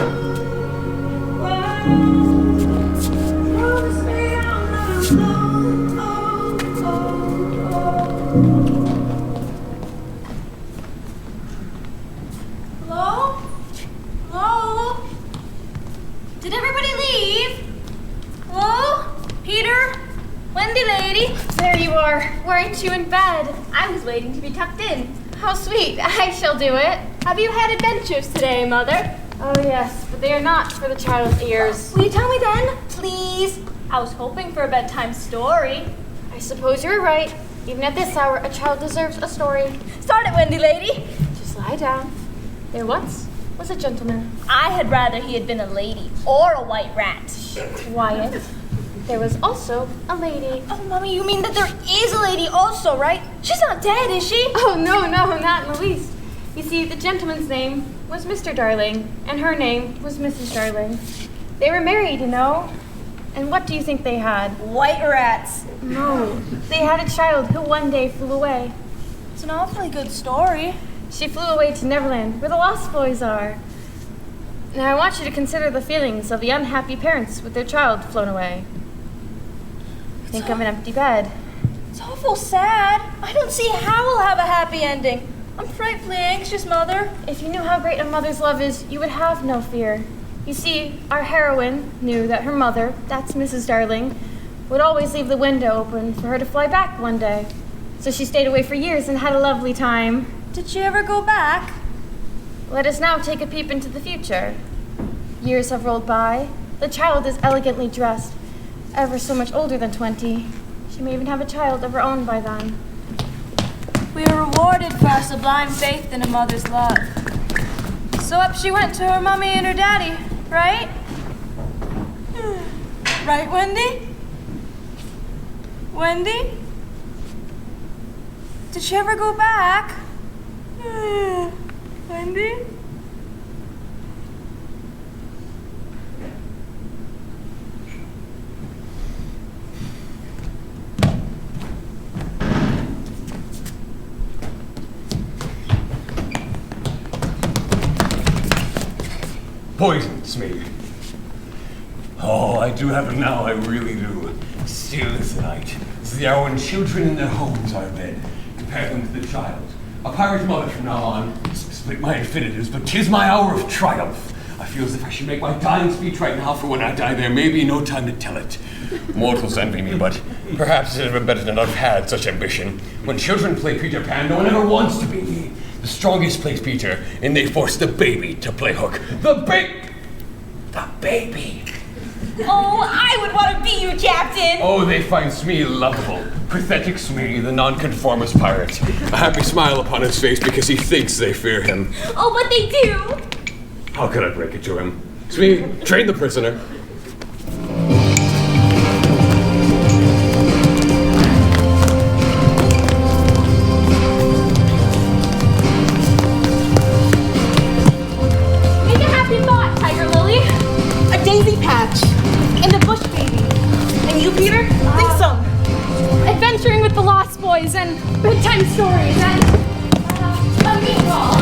Wendy lady! There you are. Weren't you in bed? I was waiting to be tucked in. How sweet. I shall do it. Have you had adventures today, Mother? Oh, yes, but they are not for the child's ears. Will you tell me then, please? I was hoping for a bedtime story. I suppose you're right. Even at this hour, a child deserves a story. Start it, Wendy lady. Just lie down. There once was a gentleman. I had rather he had been a lady or a white rat. Wyatt. There was also a lady. Oh, Mommy, you mean that there is a lady also, right? She's not dead, is she? Oh, no, not in the least. You see, the gentleman's name was Mr. Darling, and her name was Mrs. Darling. They were married, you know. And what do you think they had? White rats. No, they had a child who one day flew away. It's an awfully good story. She flew away to Neverland, where the Lost Boys are. Now I want you to consider the feelings of the unhappy parents with their child flown away. Think of an empty bed. It's awful sad. I don't see how we'll have a happy ending. I'm frightfully anxious, Mother. If you knew how great a mother's love is, you would have no fear. You see, our heroine knew that her mother, that's Mrs. Darling, would always leave the window open for her to fly back one day. So she stayed away for years and had a lovely time. Did she ever go back? Let us now take a peep into the future. Years have rolled by. The child is elegantly dressed, ever so much older than 20. She may even have a child of her own by then. We are rewarded for our sublime faith in a mother's love. So up she went to her mommy and her daddy, right? Right, Wendy? Wendy? Did she ever go back? Wendy? Poisons me. Oh, I do have it now, I really do. Still is the night. It's the hour when children in their homes are abed. Compare them to the child. A pirate mother from now on. Split my infinitives, but 'tis my hour of triumph. I feel as if I should make my dying speech right now, for when I die there may be no time to tell it. Mortals envy me, but perhaps it had been better to not have had such ambition. When children play Peter Pan, no one ever wants to be me. The strongest plays Peter, and they force the baby to play Hook. The baby! Oh, I would want to be you, Captain! Oh, they find Smee lovable. Pathetic Smee, the nonconformist pirate. A happy smile upon his face because he thinks they fear him. Oh, but they do! How could I break it to him? Smee, train the prisoner. Make a happy thought, Tiger Lily. A daisy patch. And a bush baby. And you, Peter? Think so. Adventuring with the Lost Boys and bedtime stories and a meatball.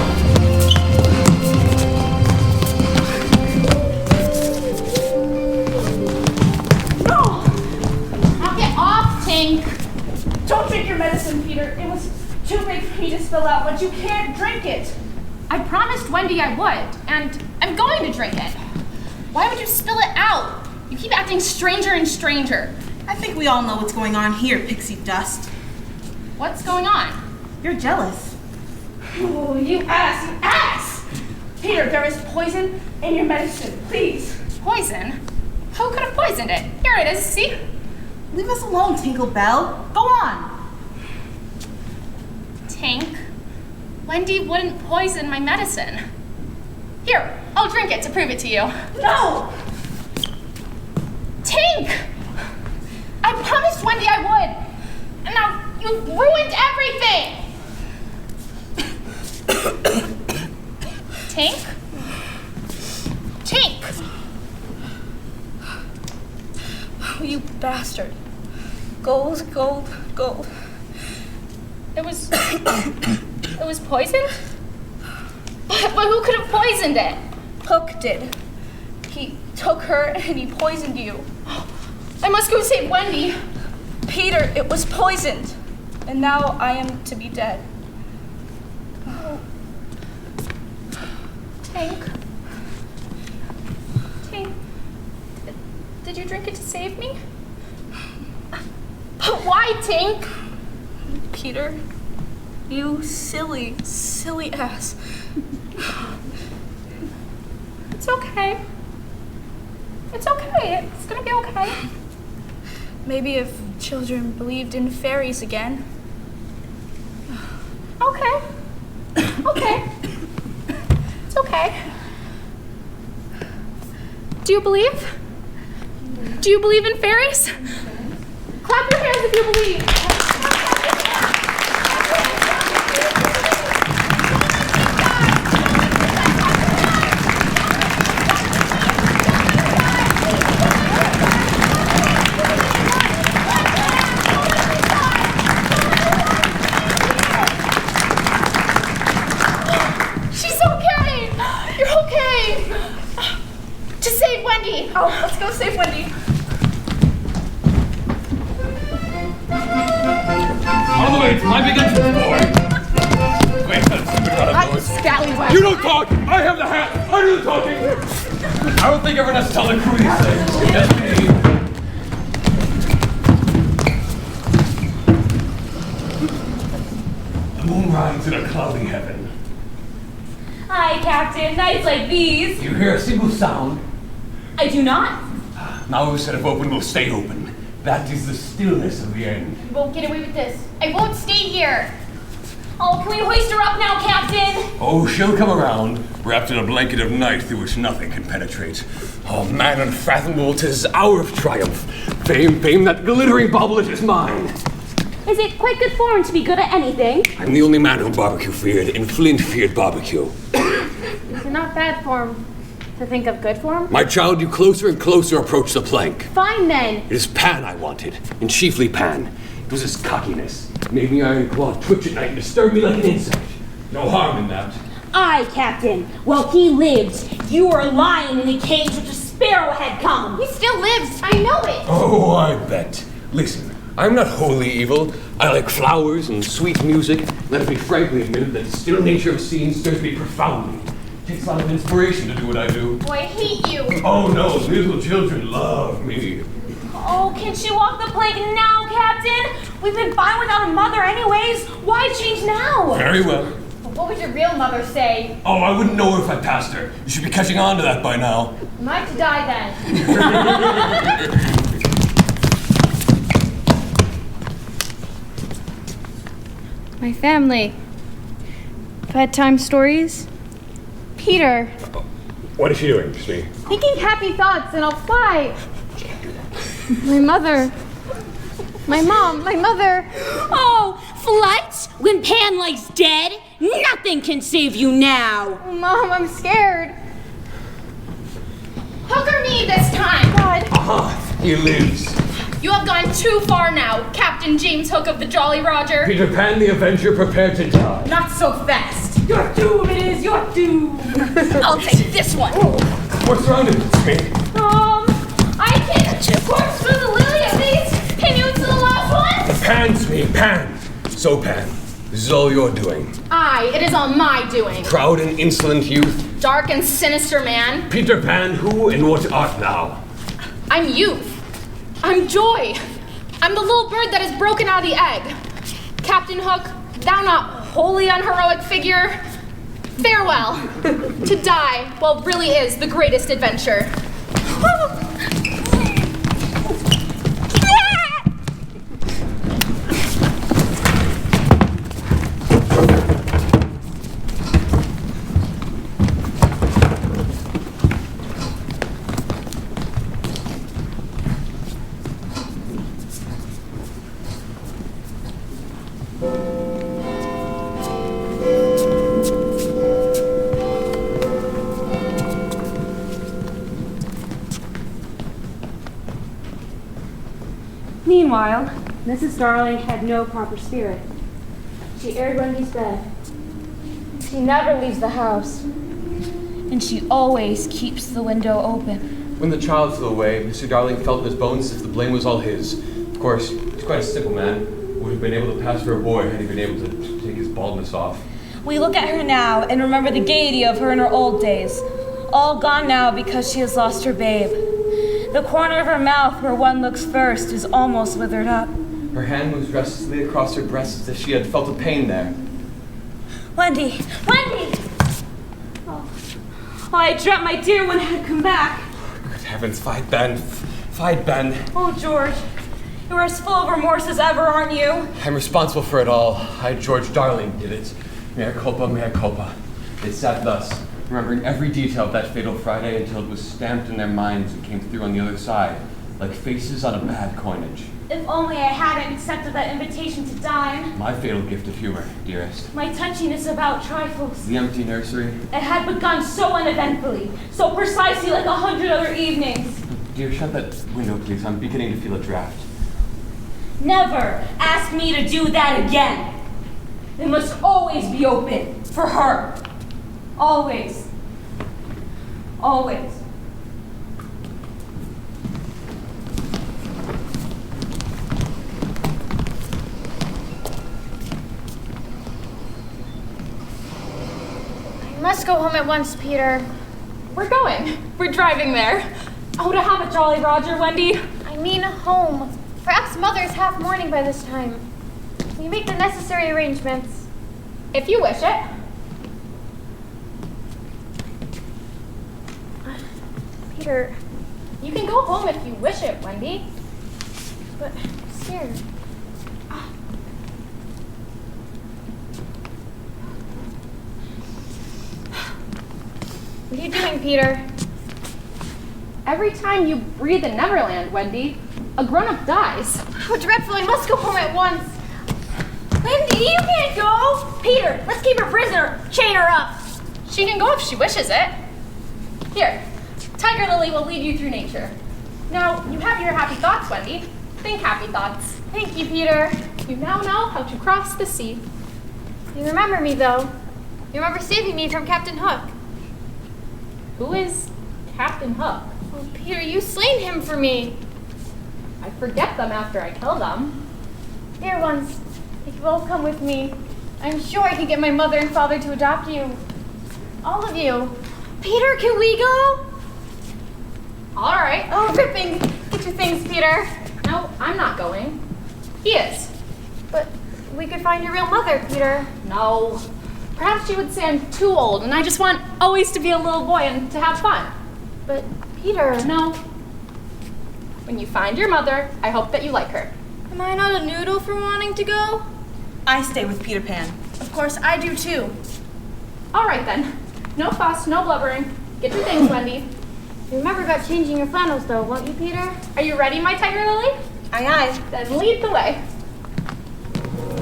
No! Knock it off, Tink. Don't drink your medicine, Peter. It was too big for me to spill out, but you can't drink it. I promised Wendy I would, and I'm going to drink it. Why would you spill it out? You keep acting stranger and stranger. I think we all know what's going on here, pixie dust. What's going on? You're jealous. Oh, you ass! Peter, there is poison in your medicine, please. Poison? Who could have poisoned it? Here it is, see? Leave us alone, Tinkerbell. Go on. Tink, Wendy wouldn't poison my medicine. Here, I'll drink it to prove it to you. No! Tink! I promised Wendy I would, and now you've ruined everything! Tink? Tink! Oh, you bastard. Gold, gold, gold. It was poisoned? But who could have poisoned it? Hook did. He took her and he poisoned you. I must go save Wendy. Peter, it was poisoned. And now I am to be dead. Tink? Tink? Did you drink it to save me? But why, Tink? Peter, you silly, silly ass. It's okay. It's okay. It's gonna be okay. Maybe if children believed in fairies again. Okay. Okay. It's okay. Do you believe? Do you believe in fairies? Clap your hands if you believe. She's okay. You're okay. Just save Wendy. Oh, let's go save Wendy. All the way to my big entrance, boy! Wait, that's Scallywag. You don't talk! I have the hat! I do the talking! I don't think everyone has to tell the crew these things. Yes, me. The moon rides in a cloudy heaven. Hi, Captain. Nights like these. You hear a single sound. I do not. Now instead of open, we'll stay open. That is the stillness of the end. You won't get away with this. I won't stay here. Oh, can we hoist her up now, Captain? Oh, she'll come around, wrapped in a blanket of night through which nothing can penetrate. Oh, man unfathomable, 'tis hour of triumph. Fame, that glittering bauble is mine. Is it quite good form to be good at anything? I'm the only man who barbecue feared, and Flint feared barbecue. Is it not bad form to think of good form? My child, you closer and closer approach the plank. Fine then. It is Pan I wanted, and chiefly Pan. It was his cockiness. Made me iron claw twitch at night and disturb me like an insect. No harm in that. Aye, Captain. While he lived, you were lying in a cage with a sparrow had come. He still lives. I know it. Oh, I bet. Listen, I'm not wholly evil. I like flowers and sweet music. Let it be frankly admitted that the still nature of scenes stirs me profoundly. It takes a lot of inspiration to do what I do. Oh, I hate you. Oh no, little children love me. Oh, can she walk the plank now, Captain? We've been fine without a mother anyways. Why change now? Very well. What would your real mother say? Oh, I wouldn't know her if I passed her. You should be catching on to that by now. Am I to die then? My family. Bedtime stories. Peter. What is she doing, Smee? Thinking happy thoughts and I'll fly. My mother. My mom. My mother. Oh, flight? When Pan lies dead? Nothing can save you now. Oh, Mom, I'm scared. Hook or me this time. God. Aha, he lives. You have gone too far now, Captain James Hook of the Jolly Roger. Peter Pan the Avenger prepared to die. Not so fast. Your doom it is, your doom. I'll take this one. What's surrounded, Smee? I can corpse through the lily of these. Can you to the last one? Pan, Smee, Pan. So, Pan, this is all you're doing. Aye, it is all my doing. Proud and insolent youth. Dark and sinister man. Peter Pan, who and what art thou? I'm youth. I'm joy. I'm the little bird that has broken out of the egg. Captain Hook, thou not wholly unheroic figure, farewell. To die, well, really is the greatest adventure. Meanwhile, Mrs. Darling had no proper spirit. She aired Wendy's bed. She never leaves the house. And she always keeps the window open. When the child flew away, Mr. Darling felt in his bones as if the blame was all his. Of course, he's quite a simple man. Would have been able to pass for a boy had he been able to take his baldness off. We look at her now and remember the gaiety of her in her old days. All gone now because she has lost her babe. The corner of her mouth where one looks first is almost withered up. Her hand moves restlessly across her breast as if she had felt a pain there. Wendy! Wendy! Oh, I dreamt my dear one had come back. Good heavens, fight Ben. Fight Ben. Oh, George. You're as full of remorse as ever, aren't you? I'm responsible for it all. George Darling did it. Mea culpa, mea culpa. They sat thus, remembering every detail of that fatal Friday until it was stamped in their minds and came through on the other side, like faces on a bad coinage. If only I hadn't accepted that invitation to dine. My fatal gift of humor, dearest. My touchiness about trifles. The empty nursery. It had begun so uneventfully, so precisely like 100 other evenings. Dear, shut that window, please. I'm beginning to feel a draft. Never ask me to do that again. It must always be open for her. Always. Always. I must go home at once, Peter. We're going. We're driving there. Oh, to have a Jolly Roger, Wendy. I mean home. Perhaps Mother's half mourning by this time. Will you make the necessary arrangements? If you wish it. Peter, You can go home if you wish it, Wendy. but I'm scared. What are you doing, Peter? Every time you breathe in Neverland, Wendy, a grown-up dies. How dreadful. I must go home at once. Wendy, you can't go. Peter, let's keep her prisoner. Chain her up. She can go if she wishes it. Here, Tiger Lily will lead you through nature. Now, you have your happy thoughts, Wendy. Think happy thoughts. Thank you, Peter. You now know how to cross the sea. You remember me, though. You remember saving me from Captain Hook. Who is Captain Hook? Oh, Peter, you slain him for me. I forget them after I kill them. Dear ones, if you all come with me, I'm sure I can get my mother and father to adopt you. All of you. Peter, can we go? All right. Oh, ripping. Get your things, Peter. No, I'm not going. He is. But we could find your real mother, Peter. No. Perhaps she would say I'm too old, and I just want always to be a little boy and to have fun. But, Peter. No. When you find your mother, I hope that you like her. Am I not a noodle for wanting to go? I stay with Peter Pan. Of course, I do too. All right then. No fuss, no blubbering. Get your things, Wendy. Remember about changing your flannels, though, won't you, Peter? Are you ready, my Tiger Lily? Aye, aye. Then lead the way.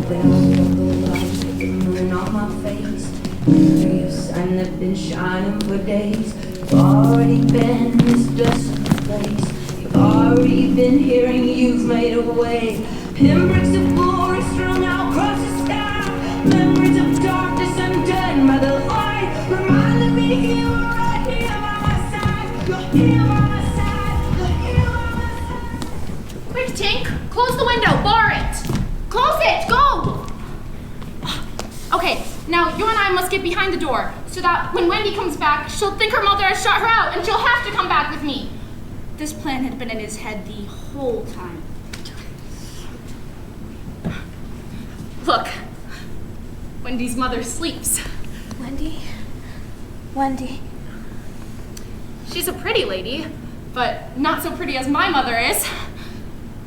When I feel the light, the moon on my face, the sun that's been shining for days. You've already been in this blessed place. You've already been here and you've made a way. Pinpricks of glory strung out across the sky. Memories of darkness undone by the light. Reminding me you are right here by my side. You're here by my side. You're here by my side. Quick, Tink. Close the window. Bar it. Close it. Go. Okay, now you and I must get behind the door so that when Wendy comes back, she'll think her mother has shut her out and she'll have to come back with me. This plan had been in his head the whole time. Look, Wendy's mother sleeps. Wendy? Wendy. She's a pretty lady, but not so pretty as my mother is.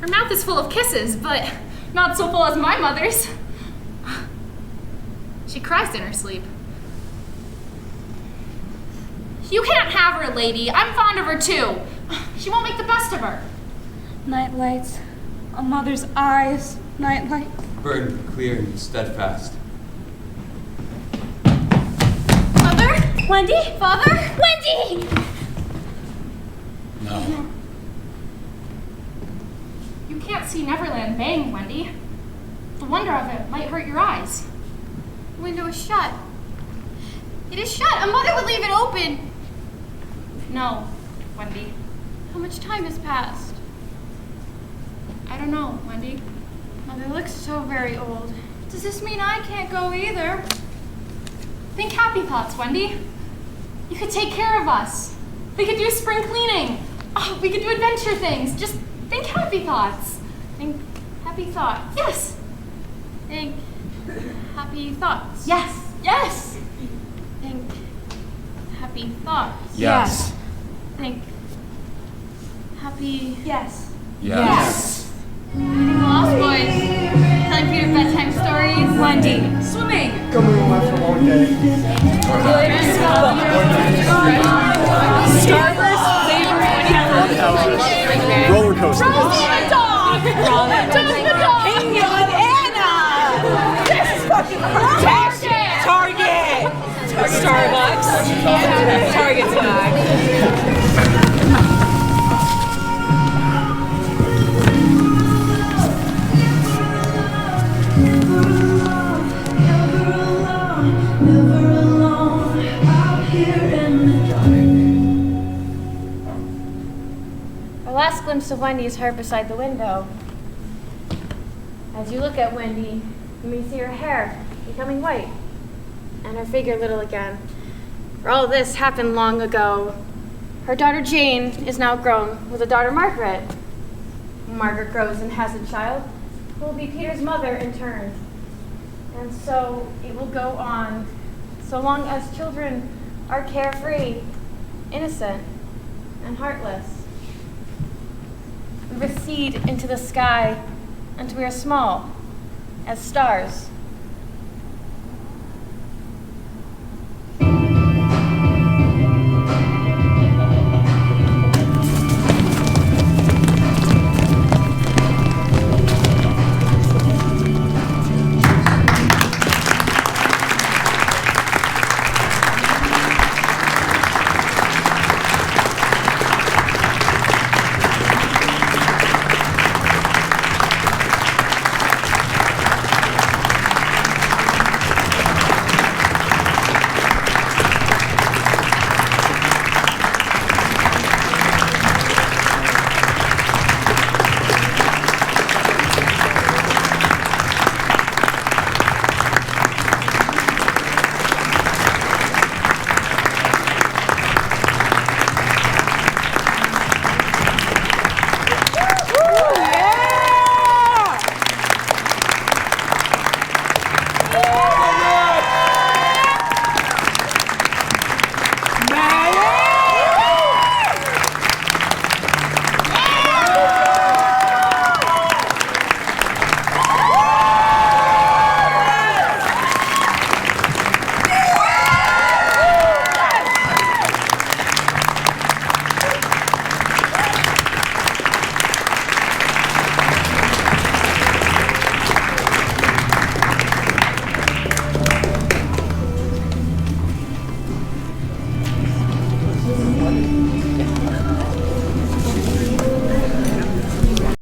Her mouth is full of kisses, but not so full as my mother's. She cries in her sleep. You can't have her, lady. I'm fond of her too. She won't make the best of her. Night lights, a mother's eyes, night lights. Burn clear and steadfast. Mother? Wendy? Father? Wendy! No. You can't see Neverland bang, Wendy. The wonder of it might hurt your eyes. The window is shut. It is shut. A mother would leave it open. No, Wendy. How much time has passed? I don't know, Wendy. Mother looks so very old. Does this mean I can't go either? Think happy thoughts, Wendy. You could take care of us. We could do spring cleaning. Oh, we could do adventure things. Just think happy thoughts. Think happy happy thoughts. Yes. Think happy thoughts. Yes. Yes. Think happy thoughts. Yes. Think happy. Yes. Yes. Reading the Lost Boys. Telling Peter bedtime stories. Wendy. Swimming. Coming home after a long day. Starburst favorite. Roller coaster. Dog. Hang on, Anna. This is fucking Target. Starbucks. Target swag. Our last glimpse of Wendy is her beside the window. As you look at Wendy, you may see her hair becoming white and her figure little again. For all this happened long ago. Her daughter Jane is now grown with a daughter Margaret. Margaret grows and has a child who will be Peter's mother in turn. And so it will go on, so long as children are carefree, innocent, and heartless. We recede into the sky until we are small as stars